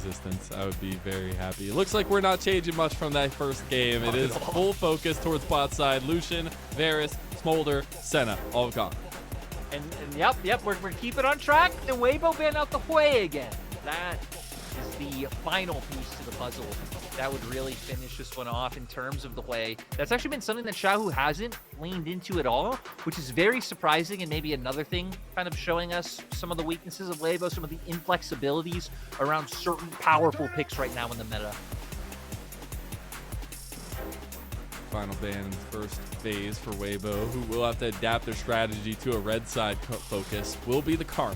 existence, I would be very happy. It looks like we're not changing much from that first game. It is full focus towards bot side. Lucian, Varus, Smolder, Senna, all gone. And yep, we're keeping on track. The Weibo ban out the way again. That is the final piece to the puzzle that would really finish this one off in terms of the way. That's actually been something that Xiaohu hasn't leaned into at all, which is very surprising, and maybe another thing kind of showing us some of the weaknesses of Weibo, some of the inflexibilities around certain powerful picks right now in the meta. Final ban first phase for Weibo, who will have to adapt their strategy to a red side focus, will be the Karma.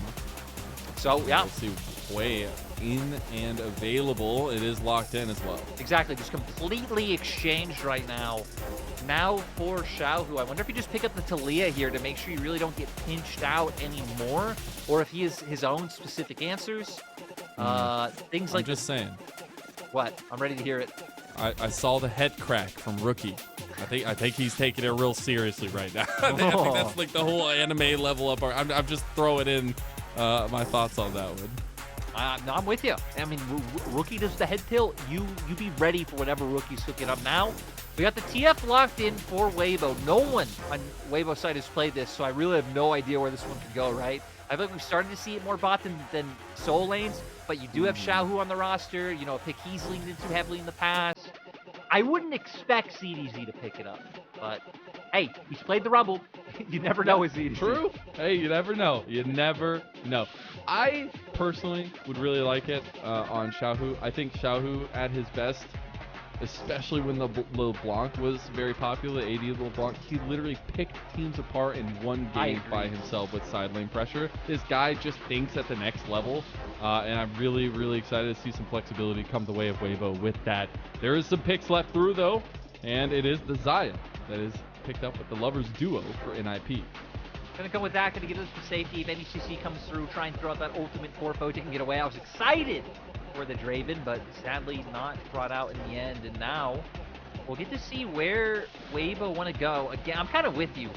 So, yeah. We'll see Way in and available. It is locked in as well. Exactly, just completely exchanged right now. Now for Xiaohu, I wonder if he just pick up the Talia here to make sure you really don't get pinched out anymore, or if he has his own specific answers. Things like... I'm just saying. What? I'm ready to hear it. I saw the head crack from Rookie. I think he's taking it real seriously right now. I think that's like the whole anime level up. I'm just throwing in my thoughts on that one. No, I'm with you. I mean, Rookie does the head tilt. You be ready for whatever Rookie's cooking up now. We got the TF locked in for Weibo. No one on Weibo side has played this, so I really have no idea where this one could go, right? I feel like we've started to see it more bot than soul lanes, but you do have Xiaohu on the roster, you know, a pick he's leaned into heavily in the past. I wouldn't expect CDZ to pick it up, but hey, he's played the Rumble. You never know with CDZ. True. Hey, you never know. You never know. I personally would really like it on Xiaohu. I think Xiaohu at his best, especially when the LeBlanc was very popular, AD LeBlanc, he literally picked teams apart in one game by himself with side lane pressure. This guy just thinks at the next level, and I'm really, really excited to see some flexibility come the way of Weibo with that. There is some picks left through, though, and it is the Xia that is picked up with the Lovers Duo for NIP. Gonna come with that, gonna get us to safety. If any CC comes through, try and throw out that ultimate for Photic and get away. I was excited for the Draven, but sadly not brought out in the end. And now we'll get to see where Weibo want to go. Again, I'm kind of with you.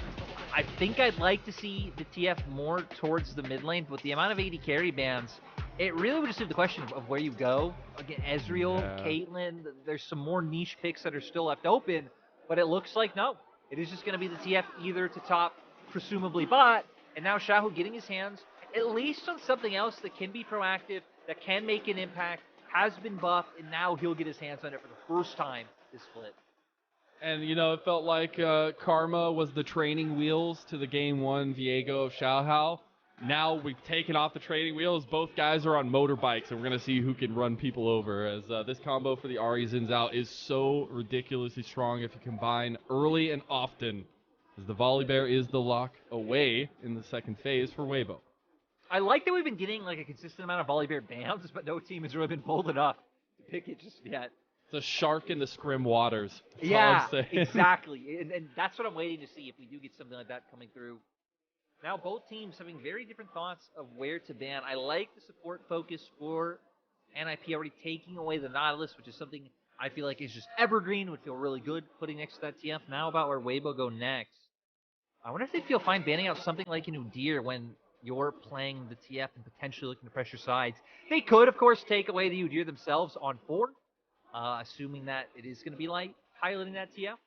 I think I'd like to see the TF more towards the mid lane, but the amount of AD carry bans, it really would just leave the question of where you go. Again, Ezreal, Caitlyn, there's some more niche picks that are still left open, but it looks like no. It is just going to be the TF either to top, presumably bot, and now Xiaohu getting his hands at least on something else that can be proactive, that can make an impact, has been buffed, and now he'll get his hands on it for the first time this split. And, you know, it felt like Karma was the training wheels to the game one Viego of XiaoHao. Now we've taken off the training wheels. Both guys are on motorbikes, and we're going to see who can run people over, as this combo for the Ahri Zins out is so ridiculously strong if you combine early and often, as the Volibear is the lock away in the second phase for Weibo. I like that we've been getting like a consistent amount of Volibear bans, but no team has really been bold enough to pick it just yet. It's a shark in the scrim waters. Yeah, exactly. And that's what I'm waiting to see if we do get something like that coming through. Now both teams having very different thoughts of where to ban. I like the support focus for NIP already taking away the Nautilus, which is something I feel like is just evergreen, would feel really good putting next to that TF. Now about where Weibo go next. I wonder if they'd feel fine banning out something like an Udyr when you're playing the TF and potentially looking to pressure sides. They could, of course, take away the Udyr themselves on 4, assuming that it is going to be like piloting that TF.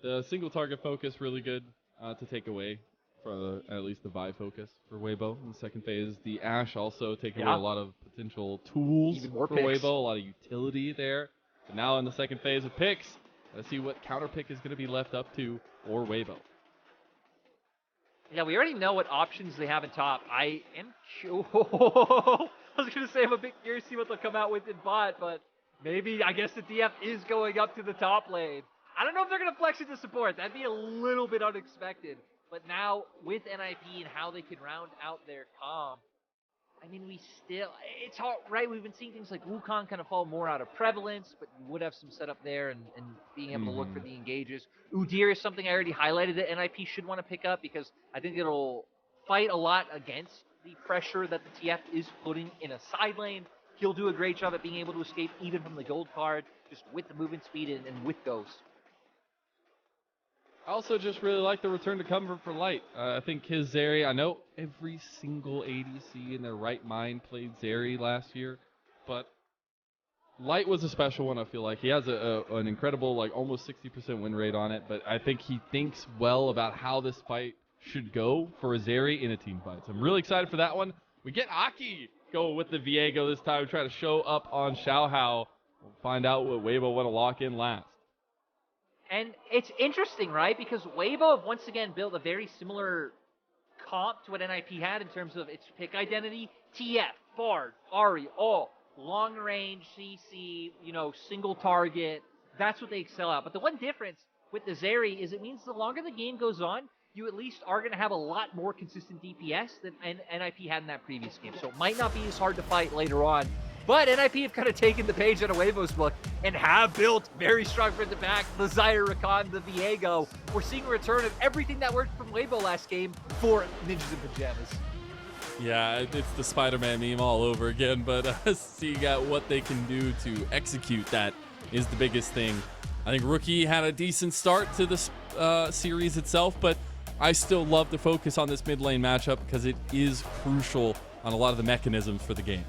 The single target focus really good to take away for at least the Vi focus for Weibo in the second phase. The Ashe also taking away a lot of potential tools for Weibo, a lot of utility there. But now in the second phase of picks, let's see what counter pick is going to be left up to for Weibo. Yeah, we already know what options they have in top. I am I was going to say I'm a bit curious to see what they'll come out with in bot, but maybe, I guess the DF is going up to the top lane. I don't know if they're going to flex into support. That'd be a little bit unexpected. But now, with NIP and how they can round out their comm, I mean, it's hard, right? We've been seeing things like Wukong kind of fall more out of prevalence, but you would have some setup there and being able to look for the engages. Udyr is something I already highlighted that NIP should want to pick up because I think it'll fight a lot against the pressure that the TF is putting in a side lane. He'll do a great job at being able to escape even from the gold card, just with the movement speed and with Ghost. I also just really like the return to comfort for Light. I think his Zeri, I know every single ADC in their right mind played Zeri last year, but Light was a special one, I feel like. He has an incredible, like, almost 60% win rate on it, but I think he thinks well about how this fight should go for a Zeri in a team fight. So I'm really excited for that one. We get Aki going with the Viego this time, try to show up on XiaoHao. We'll find out what Weibo want to lock in last. And it's interesting, right? Because Weibo have once again built a very similar comp to what NIP had in terms of its pick identity. TF, Bard, Ahri, all long range, CC, single target. That's what they excel at. But the one difference with the Zeri is it means the longer the game goes on, you at least are going to have a lot more consistent DPS than NIP had in that previous game. So it might not be as hard to fight later on. But NIP have kind of taken the page out of Weibo's book and have built very strong front to back. The Zyre Rakan, the Viego. We're seeing a return of everything that worked from Weibo last game for Ninjas in Pyjamas. Yeah, it's the Spider-Man meme all over again, but seeing out what they can do to execute that is the biggest thing. I think Rookie had a decent start to this series itself, but I still love to focus on this mid lane matchup because it is crucial on a lot of the mechanisms for the game.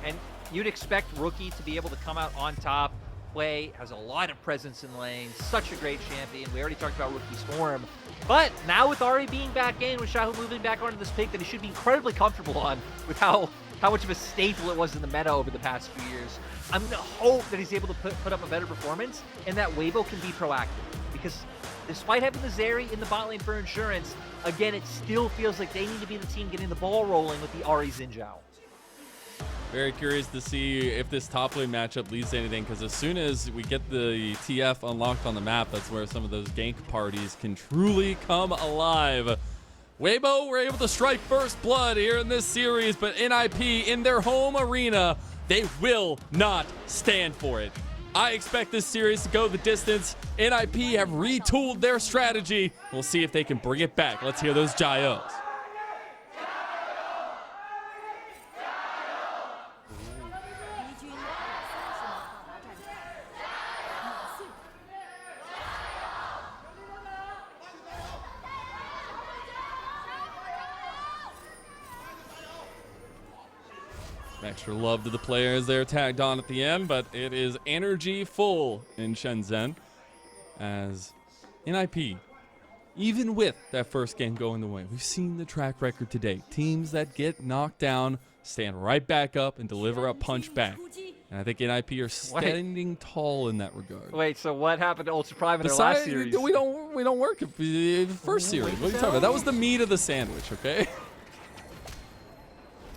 And you'd expect Rookie to be able to come out on top. Wei has a lot of presence in lane, such a great champion. We already talked about Rookie's form. But now with Ahri being back in, with Xiaohu moving back onto this pick that he should be incredibly comfortable on with how much of a staple it was in the meta over the past few years, I'm going to hope that he's able to put up a better performance and that Weibo can be proactive. Because despite having the Zeri in the bot lane for insurance, again, it still feels like they need to be the team getting the ball rolling with the Ahri Xin Zhao. Very curious to see if this top lane matchup leads to anything, because as soon as we get the TF unlocked on the map, that's where some of those gank parties can truly come alive. Weibo were able to strike first blood here in this series, but NIP in their home arena, they will not stand for it. I expect this series to go the distance. NIP have retooled their strategy. We'll see if they can bring it back. Let's hear those Gios. Extra love to the players they're tagged on at the end, but it is energy full in Shenzhen as NIP, even with that first game going the way, we've seen the track record today. Teams that get knocked down stand right back up and deliver a punch back. And I think NIP are standing tall in that regard. Wait, so what happened to Ultra Prime in their last series? We don't work in the first series. What are you talking about? That was the meat of the sandwich, okay?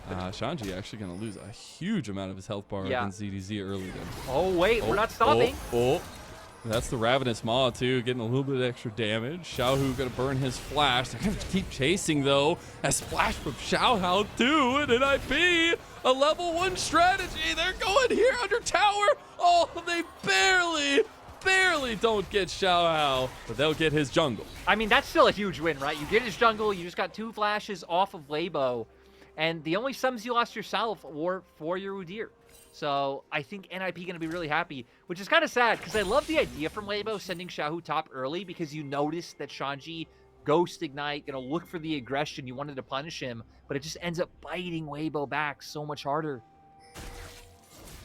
Shanji actually going to lose a huge amount of his health bar against ZDZ early there. Oh, wait, we're not stopping. That's the Ravenous Maw, too, getting a little bit of extra damage. Xiaohu going to burn his flash. They're going to keep chasing, though. A splash from XiaoHao, too, and NIP, a level 1 strategy. They're going here under tower. Oh, they barely don't get XiaoHao, but they'll get his jungle. I mean, that's still a huge win, right? You get his jungle, you just got 2 flashes off of Weibo. And the only sums you lost yourself were for your Udyr. So I think NIP going to be really happy, which is kind of sad because I love the idea from Weibo sending Xiaohu top early because you notice that Shanji Ghost Ignite, going to look for the aggression. You wanted to punish him, but it just ends up biting Weibo back so much harder.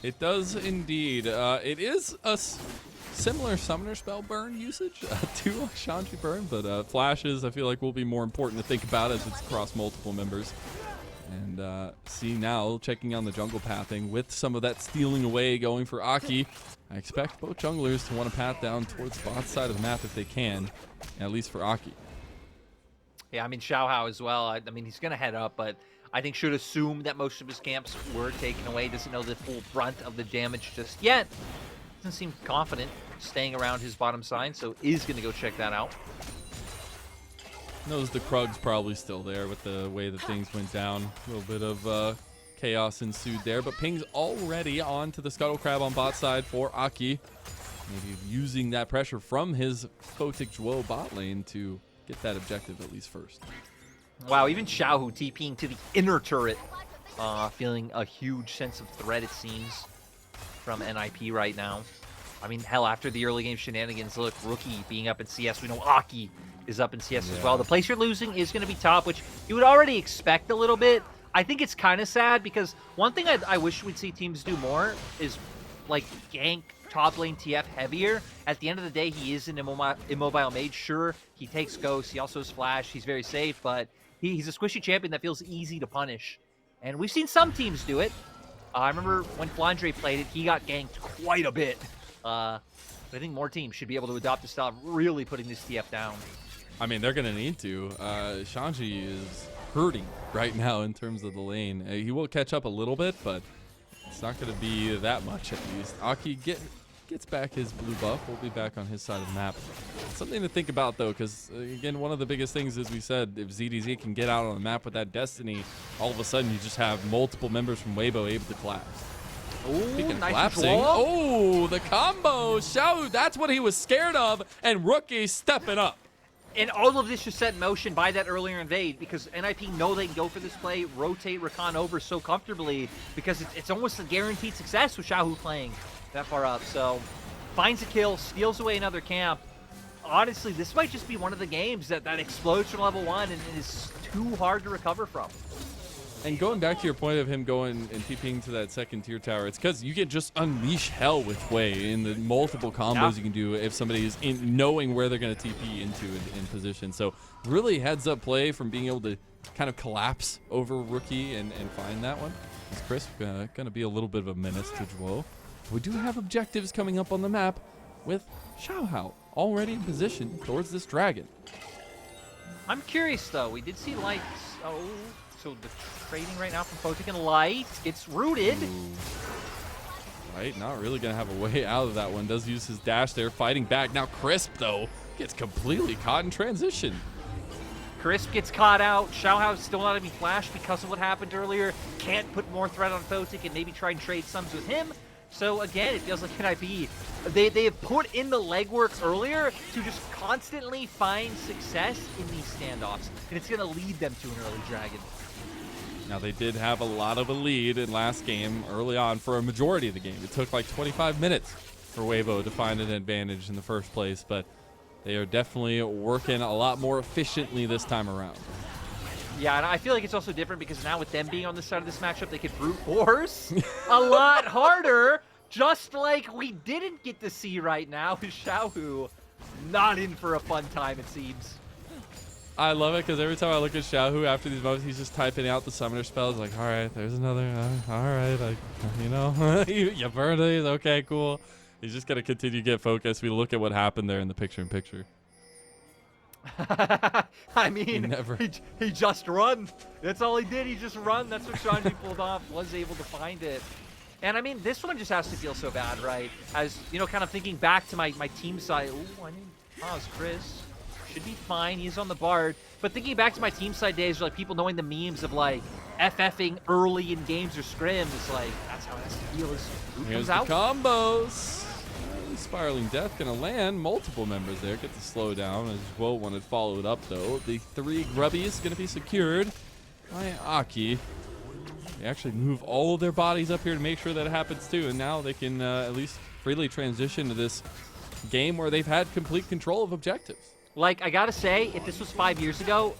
It does indeed. It is a similar summoner spell burn usage to Shanji burn, but flashes I feel like will be more important to think about as it's across multiple members. And see now, checking on the jungle pathing with some of that stealing away going for Aki. I expect both junglers to want to path down towards the bot side of the map if they can, at least for Aki. Yeah, I mean, XiaoHao as well. I mean, he's going to head up, but I think should assume that most of his camps were taken away. Doesn't know the full brunt of the damage just yet. Doesn't seem confident staying around his bottom side, so is going to go check that out. Knows the Krug's probably still there with the way that things went down. A little bit of chaos ensued there, but Ping's already on to the Scuttle Crab on bot side for Aki. Maybe using that pressure from his Photic Zhuo bot lane to get that objective at least first. Wow, even Xiaohu TPing to the inner turret. Feeling a huge sense of threat, it seems, from NIP right now. I mean, hell, after the early game shenanigans, look, Rookie being up in CS. We know Aki is up in CS as well. The place you're losing is going to be top, which you would already expect a little bit. I think it's kind of sad because one thing I wish we'd see teams do more is, like, gank top lane TF heavier. At the end of the day, he is an immobile mage. Sure, he takes ghosts. He also has flash. He's very safe, but he's a squishy champion that feels easy to punish. And we've seen some teams do it. I remember when Flandre played it, he got ganked quite a bit. But I think more teams should be able to adopt the style of really putting this TF down. I mean, they're going to need to. Shanji is hurting right now in terms of the lane. He will catch up a little bit, but it's not going to be that much at least. Aki gets back his blue buff. We'll be back on his side of the map. Something to think about, though, because, again, one of the biggest things, as we said, if ZDZ can get out on the map with that Destiny, all of a sudden you just have multiple members from Weibo able to collapse. Ooh, nice collapsing. Zhuo. Oh, the combo. Xiaohu, that's what he was scared of, and Rookie stepping up. And all of this was set in motion by that earlier invade because NIP know they can go for this play, rotate Rakan over so comfortably because it's almost a guaranteed success with Xiaohu playing that far up. So finds a kill, steals away another camp. Honestly, this might just be one of the games that explodes from level 1 and is too hard to recover from. And going back to your point of him going and TPing to that second tier tower, it's because you can just unleash hell with Wei in the multiple combos you can do if somebody is knowing where they're going to TP into in position. So really heads up play from being able to kind of collapse over Rookie and find that one. Is Chris going to be a little bit of a menace to Zhuo. We do have objectives coming up on the map with XiaoHao already in position towards this dragon. I'm curious though. We did see lights. Oh, so the trading right now from Photic and Light gets rooted. Right, not really going to have a way out of that one. Does use his dash there, fighting back. Now Crisp, though, gets completely caught in transition. Crisp gets caught out. XiaoHao still not having flash because of what happened earlier. Can't put more threat on Photic and maybe try and trade sums with him. So again, it feels like NIP, they have put in the legwork earlier to just constantly find success in these standoffs. And it's going to lead them to an early dragon. Now, they did have a lot of a lead in last game early on for a majority of the game. It took like 25 minutes for Weibo to find an advantage in the first place, but they are definitely working a lot more efficiently this time around. Yeah, and I feel like it's also different because now with them being on this side of this matchup, they can brute force a lot harder, just like we didn't get to see right now with Xiaohu. Not in for a fun time, it seems. I love it because every time I look at Xiaohu after these moments, he's just typing out the summoner spells like, all right, there's another, all right, like, you know, you burned these, okay, cool. He's just going to continue to get focused. We look at what happened there in the picture-in-picture. I mean, he just run. That's all he did. He just run. That's what Shanji pulled off. Was able to find it. And I mean, this one just has to feel so bad, right? As, you know, kind of thinking back to my team side. Ooh, I need pause, Chris. Should be fine. He's on the Bard. But thinking back to my team side days, like people knowing the memes of like FFing early in games or scrims, like that's how it has to feel. As Here's comes the out. combos. Spiraling Death gonna land. Multiple members there get to slow down as Zhuo wanted followed up though. The 3 grubbies gonna be secured by Aki. They actually move all of their bodies up here to make sure that it happens too, and now they can at least freely transition to this game where they've had complete control of objectives. Like, I gotta say, if this was 5 years ago,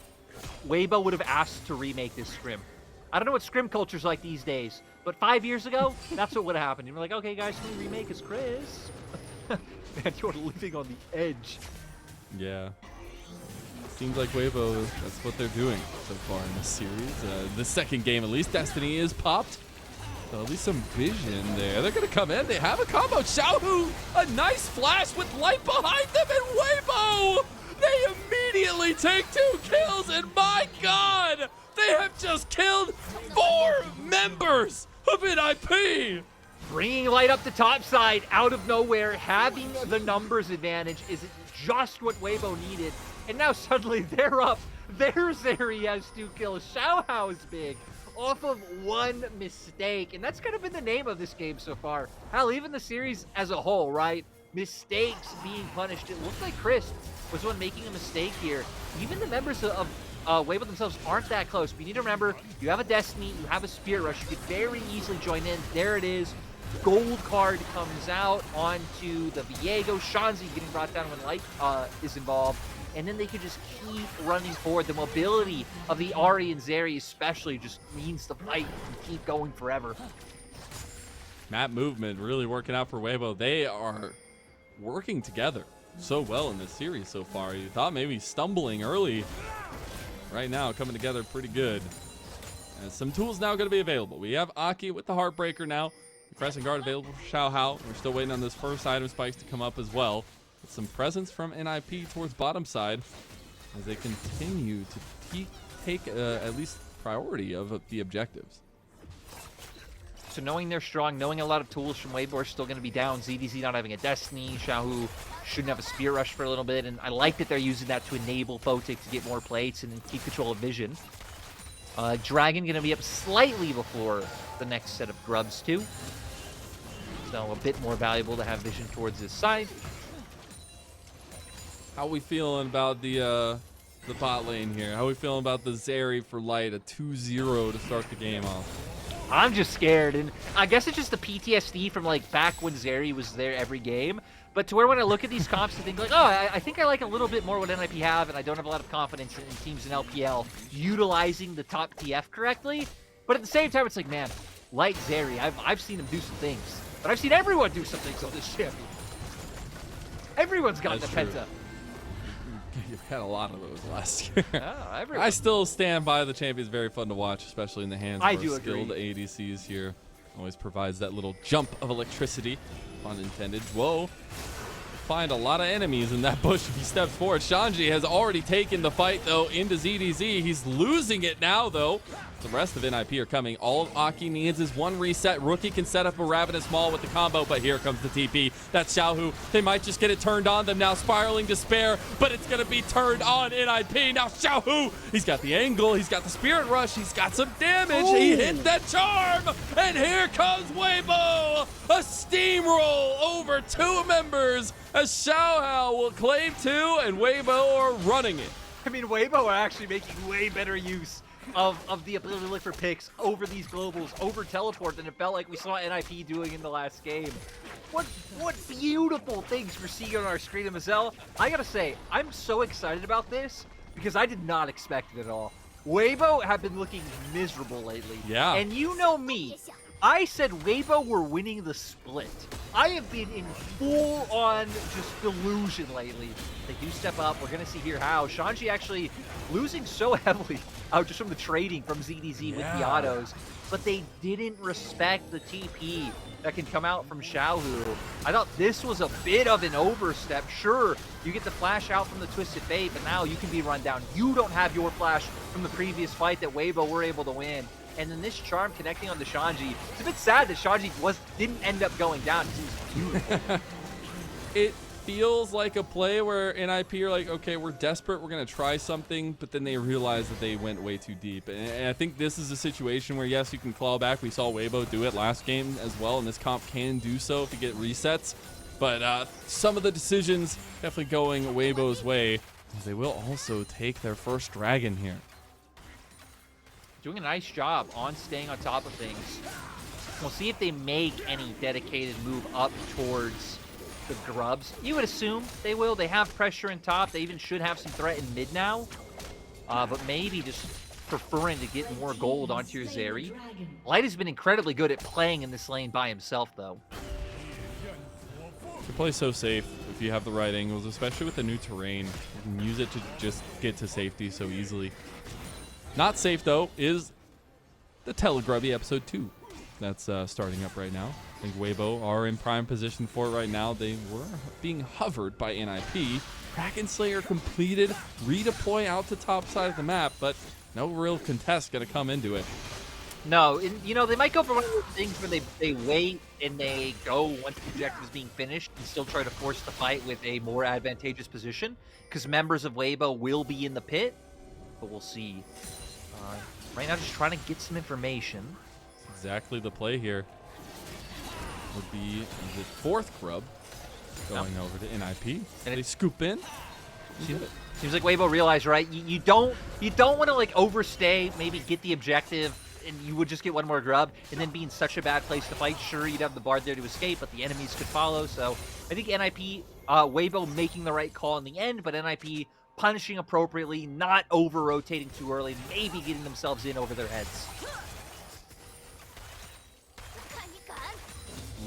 Weibo would have asked to remake this scrim. I don't know what scrim culture's like these days, but 5 years ago, that's what would have happened. And we're like, okay, guys, can we remake as Chris? Man, you're living on the edge. Yeah. Seems like Weibo, that's what they're doing so far in this series. The second game, at least, Destiny is popped. So at least some vision there. They're going to come in. They have a combo. Xiaohu, a nice flash with light behind them, and Weibo! They immediately take 2 kills, and my God! They have just killed 4 members of NIP! Bringing Light up the top side out of nowhere, having the numbers advantage is just what Weibo needed. And now suddenly they're up. There's Zeri has 2 kills. XiaoHao is big off of 1 mistake. And that's kind of been the name of this game so far. Hell, even the series as a whole, right? Mistakes being punished. It looked like Chris was the one making a mistake here. Even the members of Weibo themselves aren't that close. But you need to remember, you have a Destiny, you have a Spirit Rush. You could very easily join in. There it is. Gold card comes out onto the Viego. Shanji getting brought down when Light is involved. And then they could just keep running forward. The mobility of the Ahri and Zeri especially just means the fight can keep going forever. Map movement really working out for Weibo. They are working together so well in this series so far. You thought maybe stumbling early. Right now, coming together pretty good. And some tools now going to be available. We have Aki with the Heartbreaker now. The Crescent Guard available for XiaoHao. We're still waiting on those first item spikes to come up as well. With some presence from NIP towards bottom side as they continue to take at least priority of the objectives. So knowing they're strong, knowing a lot of tools from Weibo are still going to be down. ZDZ not having a Destiny. Xiaohu shouldn't have a Spear Rush for a little bit. And I like that they're using that to enable Photic to get more plates and keep control of vision. Dragon going to be up slightly before the next set of grubs too. So a bit more valuable to have vision towards this side. How we feeling about the bot lane here? How we feeling about the Zeri for Light, a 2-0 to start the game off? I'm just scared, and I guess it's just the PTSD from like back when Zeri was there every game. But to where when I look at these comps, I think like, oh, I think I like a little bit more what NIP have, and I don't have a lot of confidence in teams in LPL utilizing the top TF correctly. But at the same time, it's like, man, like Zeri, I've seen him do some things, but I've seen everyone do some things on this champion. Everyone's gotten the penta. You've had a lot of those last year. Oh, I still stand by the champion's very fun to watch, especially in the hands of skilled ADCs here. Always provides that little jump of electricity, pun intended. Whoa. Find a lot of enemies in that bush if he steps forward. Shanji has already taken the fight, though, into ZDZ. He's losing it now, though. The rest of NIP are coming. All Aki needs is one reset. Rookie can set up a Ravenous Maul with the combo, but here comes the TP. That's Xiaohu. They might just get it turned on them now. Spiraling Despair, but it's going to be turned on NIP. Now Xiaohu, he's got the angle. He's got the Spirit Rush. He's got some damage. Ooh. He hit that charm, and here comes Weibo. A steamroll over two members as XiaoHao will claim two, and Weibo are running it. I mean, Weibo are actually making way better use of the ability to look for picks over these globals, over teleport than it felt like we saw NIP doing in the last game. What beautiful things we're seeing on our screen of Mazel. I gotta say, I'm so excited about this because I did not expect it at all. Weibo have been looking miserable lately. Yeah. And you know me, I said Weibo were winning the split. I have been in full-on just delusion lately. They do step up. We're going to see here how. Shanji actually losing so heavily out just from the trading from ZDZ with the autos. But they didn't respect the TP that can come out from Xiaohu. I thought this was a bit of an overstep. Sure, you get the flash out from the Twisted Fate, but now you can be run down. You don't have your flash from the previous fight that Weibo were able to win. And then this charm connecting on the Shanji. It's a bit sad that Shanji didn't end up going down because he was beautiful. It feels like a play where NIP are like, okay, we're desperate, we're going to try something, but then they realize that they went way too deep. And I think this is a situation where, yes, you can claw back. We saw Weibo do it last game as well, and this comp can do so if you get resets. But some of the decisions definitely going Weibo's way, as they will also take their first dragon here. Doing a nice job on staying on top of things. We'll see if they make any dedicated move up towards the grubs. You would assume they will. They have pressure in top. They even should have some threat in mid now. But maybe just preferring to get more gold onto your Zeri. Light has been incredibly good at playing in this lane by himself, though. You play so safe if you have the right angles, especially with the new terrain. You can use it to just get to safety so easily. Not safe, though, is the Telegrubby episode 2 that's starting up right now. I think Weibo are in prime position for it right now. They were being hovered by NIP. Kraken Slayer completed, redeploy out to top side of the map, but no real contest going to come into it. No, you know, they might go for one of those things where they wait and they go once the objective is being finished and still try to force the fight with a more advantageous position, because members of Weibo will be in the pit, but we'll see. Right now, just trying to get some information. Exactly the play here would be the fourth grub going over to NIP. And they scoop in. Seems like Weibo realized, right? You don't want to like overstay, maybe get the objective and you would just get one more grub, and then be in such a bad place to fight. Sure, you'd have the Bard there to escape, but the enemies could follow. So I think NIP, Weibo making the right call in the end, but NIP punishing appropriately, not over-rotating too early, maybe getting themselves in over their heads.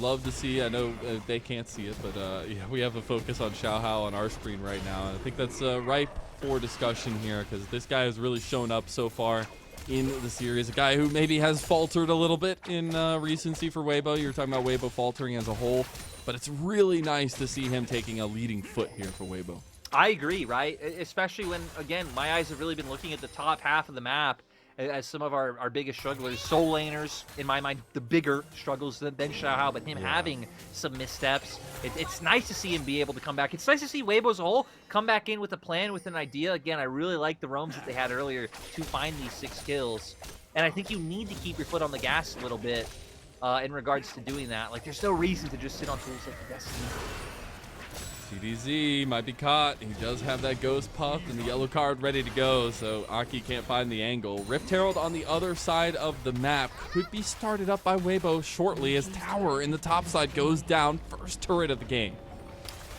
Love to see. I know they can't see it, but yeah, we have a focus on XiaoHao on our screen right now. And I think that's ripe for discussion here because this guy has really shown up so far in the series. A guy who maybe has faltered a little bit in recency for Weibo. You were talking about Weibo faltering as a whole, but it's really nice to see him taking a leading foot here for Weibo. I agree, right? Especially when, again, my eyes have really been looking at the top half of the map as some of our biggest strugglers. Soul laners, in my mind, the bigger struggles than XiaoHao, but him having some missteps. It's nice to see him be able to come back. It's nice to see Weibo as a whole come back in with a plan, with an idea. Again, I really like the roams that they had earlier to find these 6 kills. And I think you need to keep your foot on the gas a little bit in regards to doing that. Like, there's no reason to just sit on tools like the Destiny. CDZ might be caught. He does have that ghost puff and the yellow card ready to go, so Aki can't find the angle. Rift Herald on the other side of the map could be started up by Weibo shortly as Tower in the top side goes down. First turret of the game.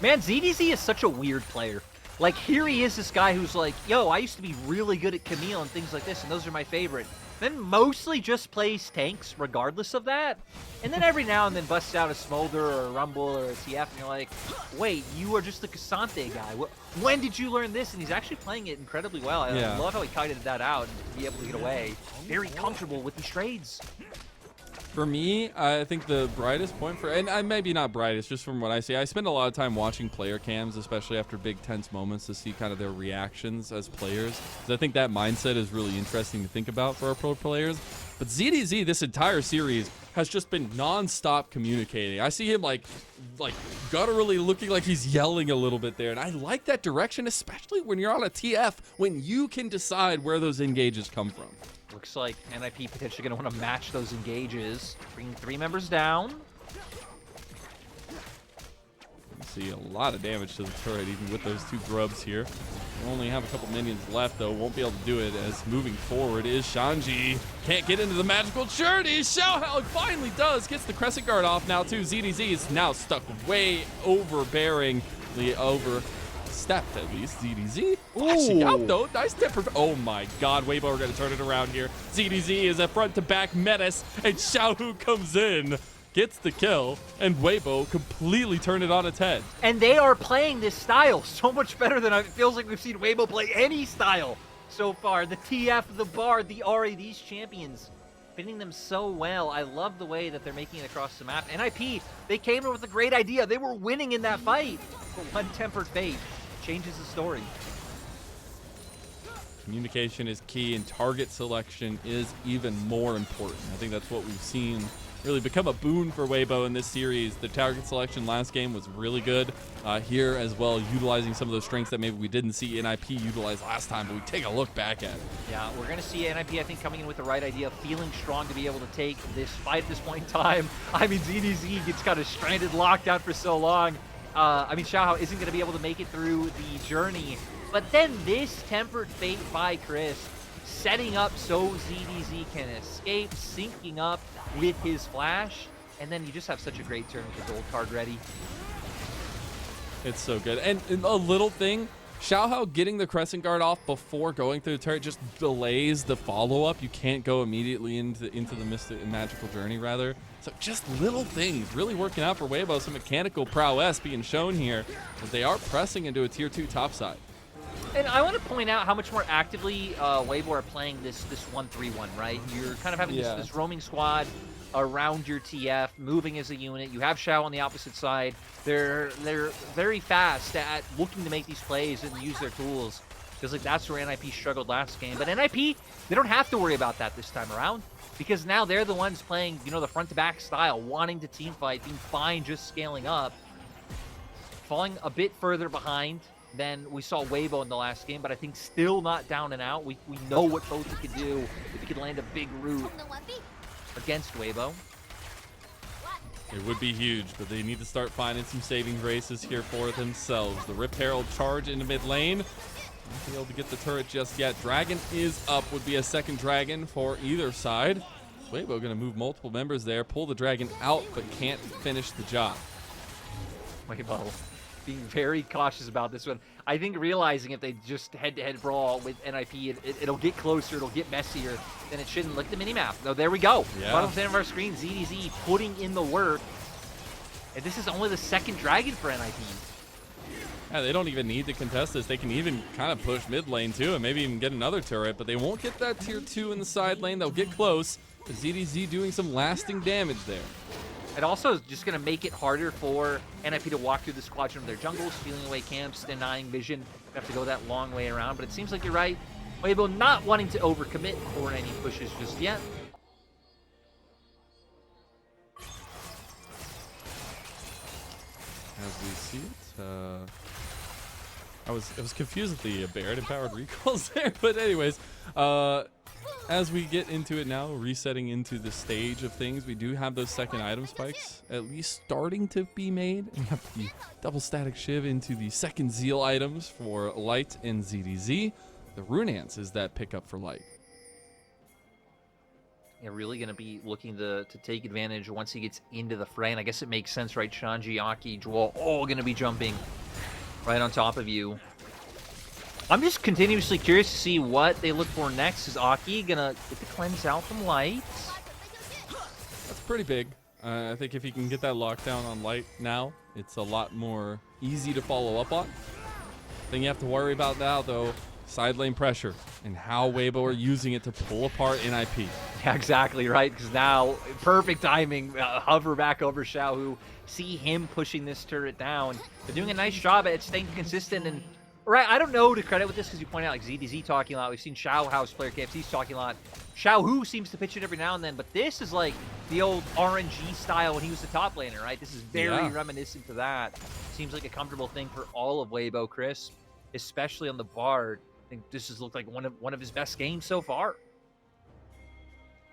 Man, ZDZ is such a weird player. Like, here he is, this guy who's like, yo, I used to be really good at Camille and things like this, and those are my favorite. Then mostly just plays tanks regardless of that. And then every now and then busts out a Smolder or a Rumble or a TF, and you're like, wait, you are just the Cassante guy. When did you learn this? And he's actually playing it incredibly well. I love how he kited that out and to be able to get away. Very comfortable with these trades. For me, I think the brightest point for, and I maybe not brightest, just from what I see, I spend a lot of time watching player cams, especially after big tense moments, to see kind of their reactions as players. So I think that mindset is really interesting to think about for our pro players. But ZDZ, this entire series, has just been non-stop communicating. I see him like gutturally looking like he's yelling a little bit there, and I like that direction, especially when you're on a TF, when you can decide where those engages come from. Looks like NIP potentially going to want to match those engages. Bringing 3 members down. See a lot of damage to the turret, even with those 2 grubs here. We only have a couple minions left, though. Won't be able to do it, as moving forward is Shanji. Can't get into the magical journey. XiaoHao finally does. Gets the crescent guard off now, too. ZDZ is now stuck way overbearingly over. Stepped at least. ZDZ flashing out though. Nice temper. Oh my god, Weibo are going to turn it around here. ZDZ is a front to back menace, and Xiaohu comes in, gets the kill, and Weibo completely turned it on its head. And they are playing this style so much better than it feels like we've seen Weibo play any style so far. The TF, the Bard, the RA, these champions fitting them so well. I love the way that they're making it across the map. NIP, they came in with a great idea. They were winning in that fight, but one tempered fate changes the story. Communication is key, and target selection is even more important. I think that's what we've seen really become a boon for Weibo in this series. The target selection last game was really good here as well, utilizing some of those strengths that maybe we didn't see NIP utilize last time, but we take a look back at it. Yeah, we're going to see NIP, I think, coming in with the right idea, feeling strong to be able to take this fight at this point in time. I mean, ZDZ gets kind of stranded, locked out for so long. I mean, XiaoHao isn't going to be able to make it through the journey. But then this tempered fate by Chris, setting up so ZDZ can escape, syncing up with his flash, and then you just have such a great turn with the gold card ready. It's so good. And a little thing, XiaoHao getting the crescent guard off before going through the turret just delays the follow-up. You can't go immediately into the magical journey, rather. So just little things really working out for Weibo. Some mechanical prowess being shown here as they are pressing into a tier 2 topside. And I want to point out how much more actively Weibo are playing this 1-3-1, right? You're kind of having this roaming squad around your TF, moving as a unit. You have Xiao on the opposite side. They're very fast at looking to make these plays and use their tools. Because like that's where NIP struggled last game. But NIP, they don't have to worry about that this time around. Because now they're the ones playing, you know, the front-to-back style, wanting to team fight, being fine just scaling up. Falling a bit further behind than we saw Weibo in the last game, but I think still not down and out. We know what Photic can do if he could land a big root against Weibo. It would be huge, but they need to start finding some saving graces here for themselves. The Rift Herald charge into mid lane. Won't be able to get the turret just yet. Dragon is up, would be a second dragon for either side. Weibo going to move multiple members there, pull the dragon out, but can't finish the job. Weibo being very cautious about this one. I think realizing if they just head-to-head brawl with NIP, it'll get closer, it'll get messier, then it shouldn't. Look at the minimap. Oh, there we go. Yeah. Bottom center of our screen, ZDZ putting in the work. And this is only the second dragon for NIP. Yeah, they don't even need to contest this. They can even kind of push mid lane too and maybe even get another turret, but they won't get that tier 2 in the side lane. They'll get close. ZDZ doing some lasting damage there. It also is just going to make it harder for NIP to walk through the squadron of their jungles, stealing away camps, denying vision. They have to go that long way around, but it seems like you're right. Weibo not wanting to overcommit for any pushes just yet. As we see it, I was confused with the Barret empowered recalls there, but anyways, as we get into it now, resetting into the stage of things, we do have those second item spikes at least starting to be made. We have the double static shiv into the second zeal items for Light and ZDZ. The Runance is that pickup for Light. Yeah, really going to be looking to take advantage once he gets into the fray. And I guess it makes sense, right? Shanji, Aki, Zhuo, all going to be jumping right on top of you. I'm just continuously curious to see what they look for next. Is Aki going to get the cleanse out from Light? That's pretty big. I think if he can get that lockdown on Light now, it's a lot more easy to follow up on. Thing you have to worry about now, though, side lane pressure and how Weibo are using it to pull apart NIP. Yeah, exactly, right? Because now, perfect timing, hover back over Xiaohu, see him pushing this turret down. They're doing a nice job at staying consistent. And right, I don't know to credit with this because you point out like ZDZ talking a lot. We've seen XiaoHao's player KFC's talking a lot. Xiaohu seems to pitch it every now and then, but this is like the old RNG style when he was the top laner, right? This is very reminiscent to that. Seems like a comfortable thing for all of Weibo, Chris, especially on the Bard. I think this has looked like one of his best games so far.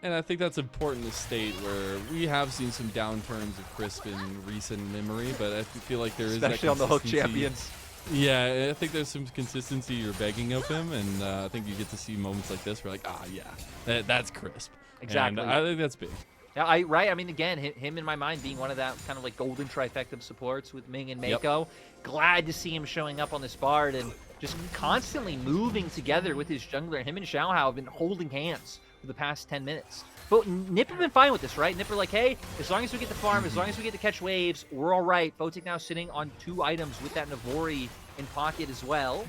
And I think that's important to state, where we have seen some downturns of Crisp in recent memory, but I feel like there is that especially on the Hook consistency. champions. Yeah, I think there's some consistency you're begging of him, and I think you get to see moments like this where like, yeah, that's Crisp. Exactly. And I think that's big. Yeah, right. I mean, again, him in my mind being one of that kind of like golden trifecta of supports with Ming and Mako. Yep. Glad to see him showing up on this Bard and just constantly moving together with his jungler. Him and XiaoHao have been holding hands for the past 10 minutes. But Nip have been fine with this, right? Nip are like, hey, as long as we get the farm, as long as we get to catch waves, we're all right. Photic now sitting on 2 items with that Navori in pocket as well.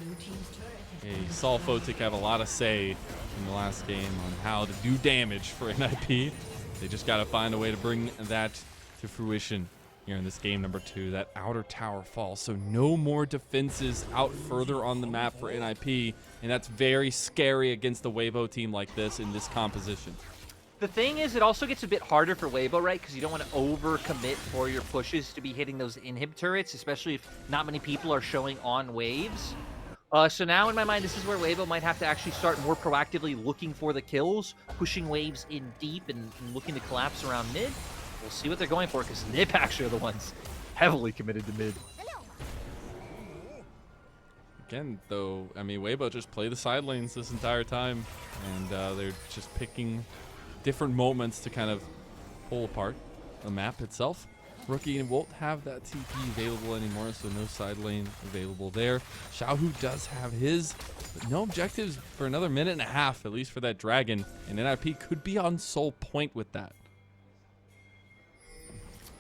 Yeah, you saw Photic have a lot of say in the last game on how to do damage for NIP. They just got to find a way to bring that to fruition here in this game number 2. That outer tower falls, so no more defenses out further on the map for NIP, and that's very scary against a Weibo team like this in this composition. The thing is, it also gets a bit harder for Weibo, right? Because you don't want to overcommit for your pushes to be hitting those inhib turrets, especially if not many people are showing on waves. So now, in my mind, this is where Weibo might have to actually start more proactively looking for the kills, pushing waves in deep and looking to collapse around mid. We'll see what they're going for, because Nip actually are the ones heavily committed to mid. Again, though, I mean, Weibo just play the side lanes this entire time, and they're just picking different moments to kind of pull apart the map itself. Rookie won't have that TP available anymore, so no side lane available there. Xiaohu does have his, but no objectives for another minute and a half, at least for that dragon, and NIP could be on sole point with that.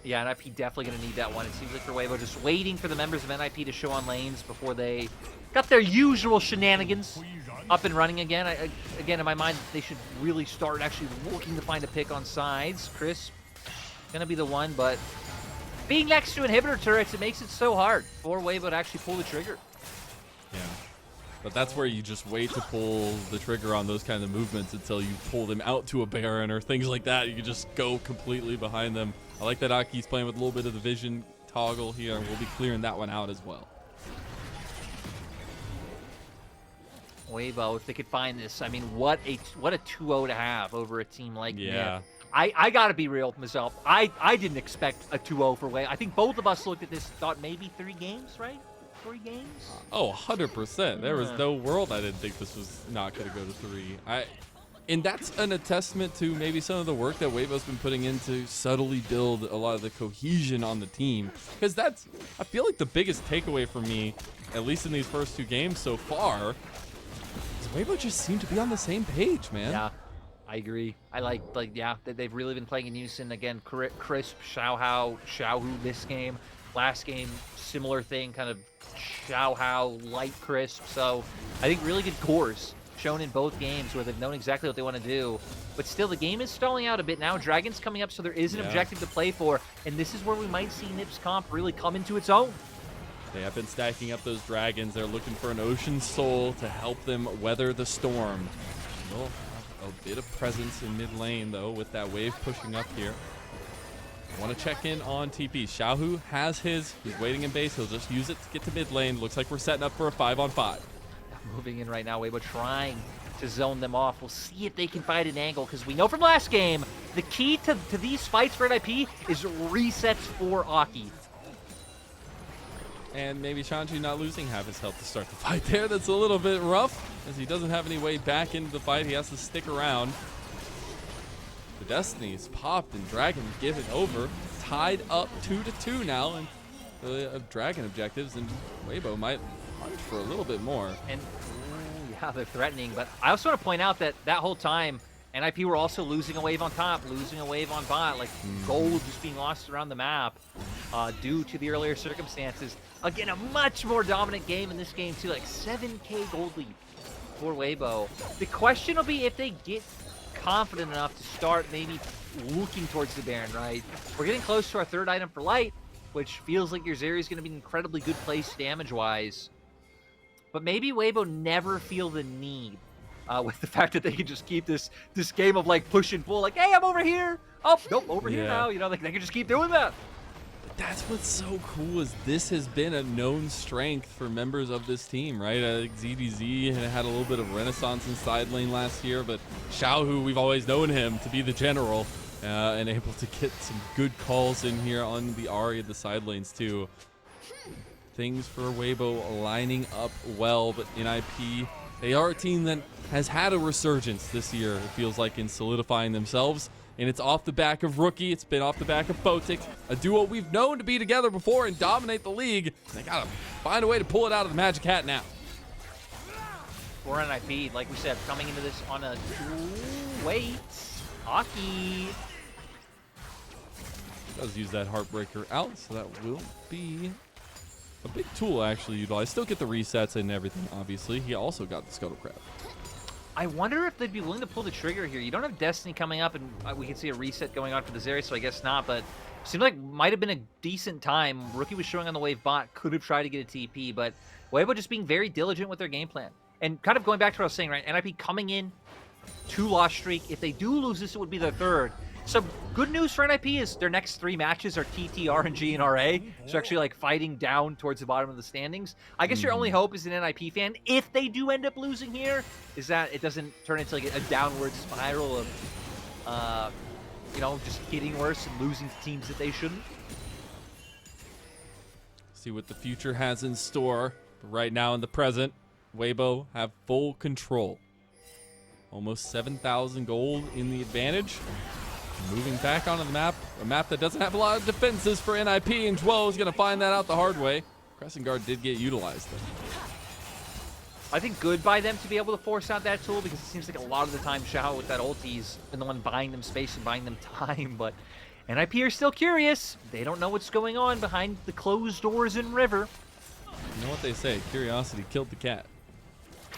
Yeah, NIP definitely going to need that one. It seems like for Weibo, just waiting for the members of NIP to show on lanes before they got their usual shenanigans up and running again. Again, in my mind, they should really start actually looking to find a pick on sides. Chris going to be the one, but being next to inhibitor turrets, it makes it so hard for Weibo to actually pull the trigger. Yeah, but that's where you just wait to pull the trigger on those kind of movements until you pull them out to a Baron or things like that. You can just go completely behind them. I like that Aki's playing with a little bit of the vision toggle here, and we'll be clearing that one out as well. Weibo, if they could find this, I mean, what a 2-0 to have over a team like Yeah. Nip. I gotta be real with myself. I didn't expect a 2-0 for Weibo. I think both of us looked at this, thought maybe 3 games, right? 3 games? Oh, 100%. There was no world I didn't think this was not going to go to 3. And that's an attestament to maybe some of the work that Weibo's been putting in to subtly build a lot of the cohesion on the team. Because that's, I feel like the biggest takeaway for me, at least in these first 2 games so far, is Weibo just seemed to be on the same page, man. Yeah, I agree. I like yeah, they've really been playing in unison. Again, crisp, XiaoHao, Xiaohu this game. Last game, similar thing, kind of XiaoHao, light crisp. So I think really good cores shown in both games where they've known exactly what they want to do. But still, the game is stalling out a bit now. Dragon's coming up, so there is an objective to play for. And this is where we might see Nip's comp really come into its own. They have been stacking up those dragons. They're looking for an Ocean Soul to help them weather the storm. They'll have a bit of presence in mid lane, though, with that wave pushing up here. Want to check in on TP. Xiaohu has his. He's waiting in base. He'll just use it to get to mid lane. Looks like we're setting up for a 5-on-5. Moving in right now, Weibo trying to zone them off. We'll see if they can find an angle, because we know from last game, the key to these fights for NIP is resets for Aki. And maybe Shanji not losing half his health to start the fight there. That's a little bit rough, as he doesn't have any way back into the fight. He has to stick around. The Destiny's popped and Dragon given over. Tied up 2-2 now in the Dragon objectives, and Weibo might punch for a little bit more. And yeah, they're threatening, but I also want to point out that that whole time, NIP were also losing a wave on top, losing a wave on bot, like gold just being lost around the map due to the earlier circumstances. Again, a much more dominant game in this game too, like 7K gold lead for Weibo. The question will be if they get confident enough to start maybe looking towards the Baron, right? We're getting close to our 3rd item for light, which feels like your Zeri is going to be an incredibly good place damage-wise. But maybe Weibo never feel the need with the fact that they can just keep this game of like push and pull, like, hey, I'm over here. Oh, nope, over here now. You know, they can just keep doing that. That's what's so cool, is this has been a known strength for members of this team, right? ZDZ had a little bit of renaissance in side lane last year, but Xiaohu, we've always known him to be the general and able to get some good calls in here on the Ahri of the side lanes too. Things for Weibo lining up well, but in IP, they are a team that has had a resurgence this year, it feels like, in solidifying themselves. And it's off the back of Rookie. It's been off the back of Photic, a duo we've known to be together before and dominate the league. They gotta find a way to pull it out of the Magic Hat now. For NIP, like we said, coming into this on a wait, Aki Does use that Heartbreaker out, so that will be a big tool actually utilized. Still get the resets and everything, obviously. He also got the Scuttle Crab. I wonder if they'd be willing to pull the trigger here. You don't have Destiny coming up, and we can see a reset going on for the Zeri, so I guess not, but seemed like might have been a decent time. Rookie was showing on the wave bot, could have tried to get a TP, but Weibo just being very diligent with their game plan. And kind of going back to what I was saying, right? NIP coming in, 2-loss streak. If they do lose this, it would be their 3rd. So good news for NIP is their next 3 matches are TT, RNG, and RA. So actually like fighting down towards the bottom of the standings. I guess your only hope as an NIP fan, if they do end up losing here, is that it doesn't turn into like a downward spiral of, you know, just getting worse and losing to teams that they shouldn't. See what the future has in store. But right now in the present, Weibo have full control. Almost 7,000 gold in the advantage. Moving back onto the map, a map that doesn't have a lot of defenses for NIP, and Zhuo is going to find that out the hard way. Crescent Guard did get utilized, though. I think good by them to be able to force out that tool, because it seems like a lot of the time Xiaohu with that ulti's been the one buying them space and buying them time, but NIP are still curious. They don't know what's going on behind the closed doors in River. You know what they say, curiosity killed the cat.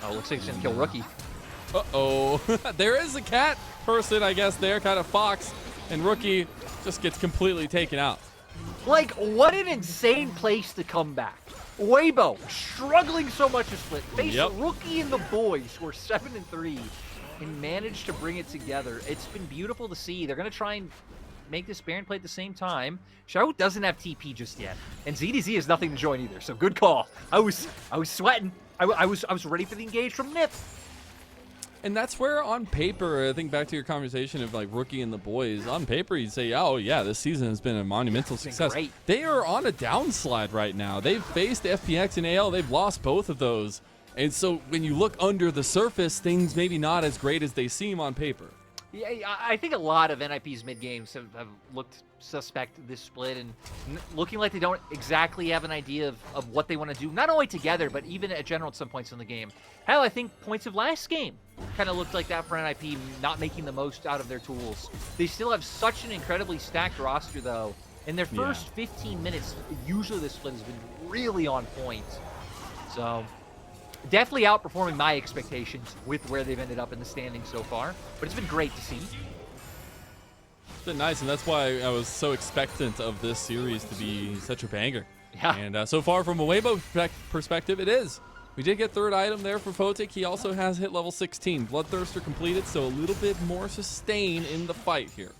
Oh, looks like it's going to kill Rookie. Uh-oh. There is a cat person, I guess, there, kind of Fox, and Rookie just gets completely taken out. Like, what an insane place to come back. Weibo, struggling so much to split. Face Rookie and the boys, who are 7-3, and managed to bring it together. It's been beautiful to see. They're going to try and make this Baron play at the same time. Xiaohu doesn't have TP just yet, and ZDZ has nothing to join either, so good call. I was sweating. I was ready for the engage from Nip. And that's where on paper, I think back to your conversation of like rookie and the boys, on paper you'd say, oh yeah, this season has been a monumental success. Great. They are on a downslide right now. They've faced FPX and AL, they've lost both of those. And so when you look under the surface, things maybe not as great as they seem on paper. Yeah, I think a lot of NIP's mid games have looked suspect this split and looking like they don't exactly have an idea of what they want to do, not only together, but even at general at some points in the game. Hell, I think points of last game kind of looked like that for NIP, not making the most out of their tools. They still have such an incredibly stacked roster, though. In their first 15 minutes, usually this split has been really on point. So definitely outperforming my expectations with where they've ended up in the standings so far, but it's been great to see. It's been nice, and that's why I was so expectant of this series to be such a banger. Yeah. And so far, from a Weibo perspective, it is. We did get third item there for Photic. He also has hit level 16. Bloodthirster completed, so a little bit more sustain in the fight here.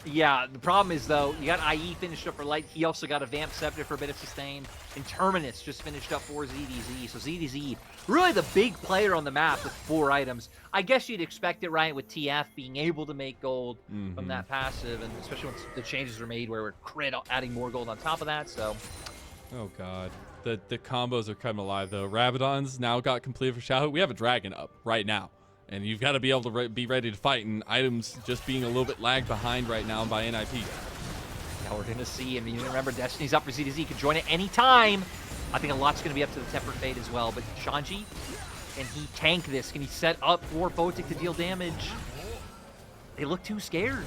Yeah, the problem is, though, you got IE finished up for Light. He also got a Vamp Scepter for a bit of sustain. And Terminus just finished up for ZDZ. So ZDZ, really the big player on the map with 4 items. I guess you'd expect it, right, with TF being able to make gold from that passive. And especially once the changes were made where we're crit adding more gold on top of that. So, oh, God. The combos are coming alive, though. Rabadon's now got completed for Xiaohu. We have a dragon up right now. And you've got to be able to be ready to fight, and items just being a little bit lagged behind right now by NIP. Yeah, we're going to see. I mean, remember, Destiny's up for ZDZ. He can join at any time. I think a lot's going to be up to the Tempered Fate as well. But Shanji, can he tank this? Can he set up for Photic to deal damage? They look too scared.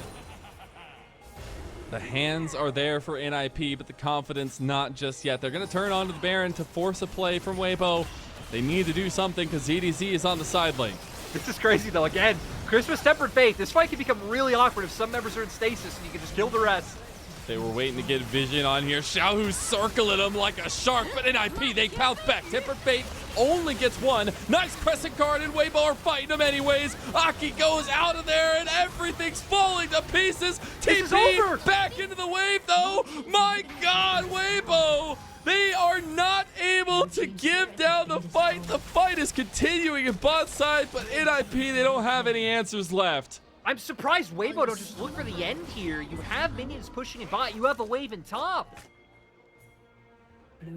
The hands are there for NIP, but the confidence not just yet. They're going to turn onto the Baron to force a play from Weibo. They need to do something because ZDZ is on the side lane. This is crazy, though. Again, Christmas Tempered Fate. This fight can become really awkward if some members are in stasis and you can just kill the rest. They were waiting to get vision on here. Xiaohu's circling him like a shark, but NIP, they pounce back. Tempered Fate only gets one. Nice crescent guard, and Weibo are fighting him anyways. Aki goes out of there, and everything's falling to pieces. TP back into the wave, though. My God, Weibo! They are not able to give down the fight. The fight is continuing in bot side, but NIP, they don't have any answers left. I'm surprised Weibo don't just look for the end here. You have minions pushing in bot. You have a wave in top.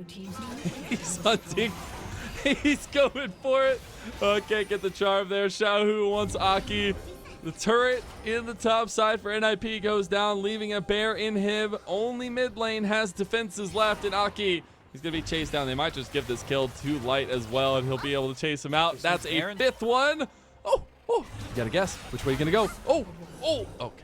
He's hunting. He's going for it. Can't get the charm there. Xiaohu wants Aki. The turret in the top side for NIP goes down, leaving a bear in him. Only mid lane has defenses left, and Aki, he's going to be chased down. They might just give this kill to Light as well, and he'll be able to chase him out. That's a 5th one. Oh, you got to guess which way you're going to go. Oh, okay.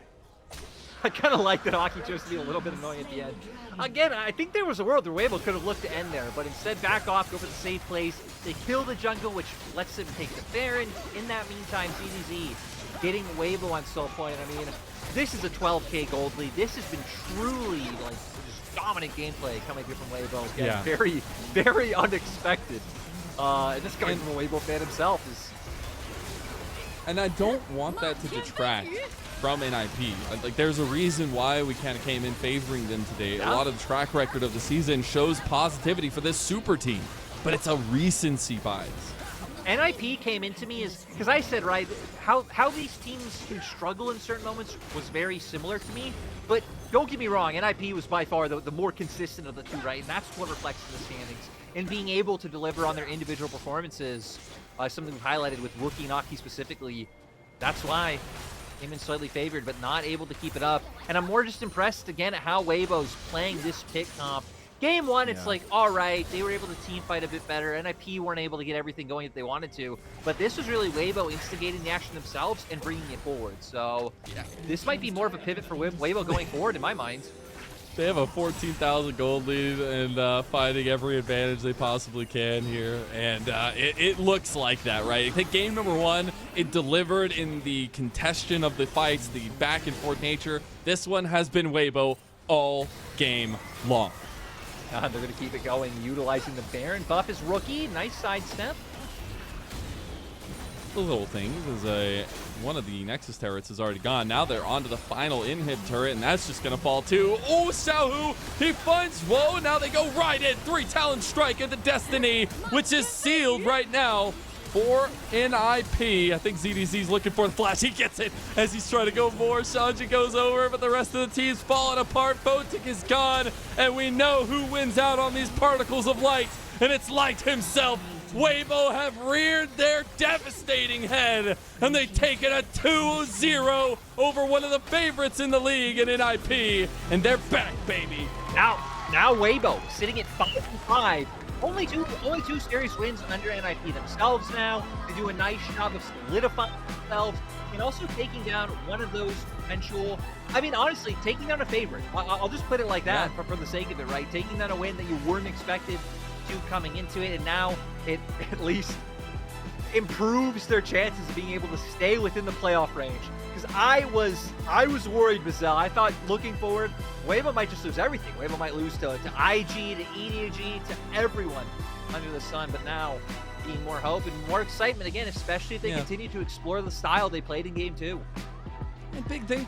I kind of like that Aki chose to be a little bit annoying at the end. Again, I think there was a world where Weibo could have looked to end there, but instead back off, go for the safe place. They kill the jungle, which lets them take the Baron. In that meantime, ZDZ getting Weibo on soul point. I mean, this is a 12k gold lead. This has been truly like just dominant gameplay coming here from Weibo. Again, Yeah. very, very unexpected. And this guy from a Weibo fan himself is. And I don't want that to detract from NIP. Like, there's a reason why we kind of came in favoring them today. A lot of the track record of the season shows positivity for this super team, but it's a recency bias. NIP came into me as, because I said, right, how these teams can struggle in certain moments was very similar to me, but don't get me wrong, NIP was by far the more consistent of the two, right, and that's what reflects in the standings. And being able to deliver on their individual performances, something we've highlighted with Rookie and Aki specifically, that's why came in slightly favored, but not able to keep it up. And I'm more just impressed, again, at how Weibo's playing this pick comp. Game one, it's like, all right, they were able to team fight a bit better. NIP weren't able to get everything going that they wanted to. But this was really Weibo instigating the action themselves and bringing it forward. So this might be more of a pivot for Weibo going forward, in my mind. They have a 14,000 gold lead and fighting every advantage they possibly can here. And it looks like that, right? I think game number one, it delivered in the contention of the fights, the back and forth nature. This one has been Weibo all game long. They're going to keep it going, utilizing the Baron buff as Rookie. Nice sidestep. The little thing is one of the Nexus turrets is already gone. Now they're onto the final inhib turret, and that's just going to fall too. Oh, Xiaohu, he finds Zhuo. Now they go right in. 3 Talon Strike into Destiny, which is sealed right now. for NIP. I think ZDZ's looking for the flash. He gets it as he's trying to go more. Shanji goes over, but the rest of the team's falling apart. Photic is gone, and we know who wins out on these particles of light, and it's Light himself. Weibo have reared their devastating head, and they take it a 2-0 over one of the favorites in the league in NIP, and they're back, baby. Now Weibo sitting at 5-5. Only two series wins under NIP themselves now. They do a nice job of solidifying themselves and also taking down one of those potential, I mean, honestly, taking down a favorite. I'll just put it like that for the sake of it, right? Taking down a win that you weren't expected to coming into it, and now it at least improves their chances of being able to stay within the playoff range. Because I was worried, Mazel. I thought looking forward, Weibo might just lose everything. Weibo might lose to IG, to EDG, to everyone under the sun. But now, being more hope and more excitement again, especially if they continue to explore the style they played in Game 2. And big thing